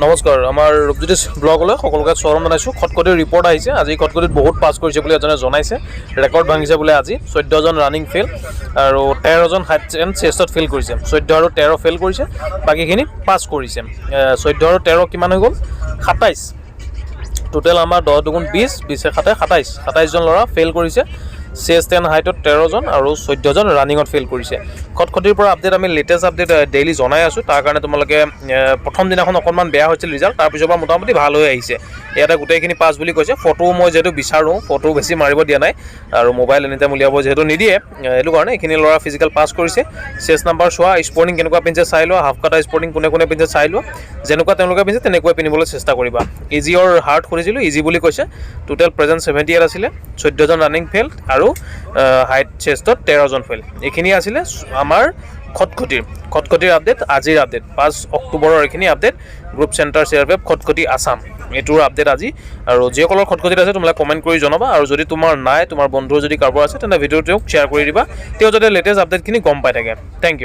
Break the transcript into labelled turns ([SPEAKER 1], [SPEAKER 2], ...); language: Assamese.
[SPEAKER 1] নমস্কাৰ, আমাৰ ৰূপজ্যোতিষ ব্লগলৈ সকলোকে স্বাগতম জনাইছোঁ। খটখটিৰ ৰিপৰ্ট আহিছে। আজি খটখটিত বহুত পাছ কৰিছে বুলি এজনে জনাইছে। ৰেকৰ্ড ভাঙিছে বোলে আজি। 14জন ৰানিং ফেইল আৰু 13জন হাইট এণ্ড চেষ্টত ফেইল কৰিছে। 14 আৰু 13 ফেইল কৰিছে, বাকীখিনি পাছ কৰিছে। 14 আৰু 13 কিমান হৈ গ'ল? 27। টোটেল আমাৰ 10 দুগুণ 20, 20 7 27জন ল'ৰা ফেইল কৰিছে। চেষ্ট এণ্ড হাইটত 13জন আৰু 14জন ৰানিঙত ফেইল কৰিছে। খটখটিৰ পৰা আপডেট আমি লেটেষ্ট আপডেট ডেইলি জনাই আছোঁ। তাৰ কাৰণে তোমালোকে প্ৰথম দিনাখন অকণমান বেয়া হৈছিল ৰিজাল্ট, তাৰপিছৰ পৰা মোটামুটি ভাল হৈ আহিছে। ইয়াতে গোটেইখিনি পাছ বুলি কৈছে। ফটো মই যিহেতু বিচাৰোঁ, ফটো বেছি মাৰিব দিয়া নাই আৰু মোবাইল এনিটাইম উলিয়াব যিহেতু নিদিয়ে, সেইটো কাৰণে এইখিনি ল'ৰা ফিজিকেল পাছ কৰিছে। চেষ্ট নাম্বাৰ চোৱা, স্পৰ্টিং কেনেকুৱা পিন্ধিছে চাই লোৱা, হাফ কাটা স্পৰ্টিং কোনে কোনে পিন্ধিছে চাই লোৱা। যেনেকুৱা তেওঁলোকে পিন্ধিছে তেনেকুৱাই পিন্ধিবলৈ চেষ্টা কৰিবা। ইজি অৰ হাৰ্ড সুধিছিলোঁ, ইজি বুলি কৈছে। টোটেল প্ৰেজেণ্ট 78 আছিলে, 14জন ৰানিং ফেইল আৰু হাইট চেষ্টত 13জন ফেইল। এইখিনি আছিলে আমাৰ খটখটিৰ আপডেট, আজিৰ আপডেট 5 অক্টোবৰৰ এইখিনি আপডেট। গ্ৰুপ চেণ্টাৰ চেয়াৰৱেব খটখটি আছাম, এইটোৰ আপডেট আজি। আৰু যিসকলৰ খটখটিত আছে তোমালোকে কমেণ্ট কৰি জনাবা, আৰু যদি তোমাৰ নাই, তোমাৰ বন্ধুৰ যদি কাৰোবাৰ আছে তেন্তে ভিডিঅ'টোক শ্বেয়াৰ কৰি দিবা, তেওঁ যাতে লেটেষ্ট আপডেটখিনি গম পাই থাকে। Thank U.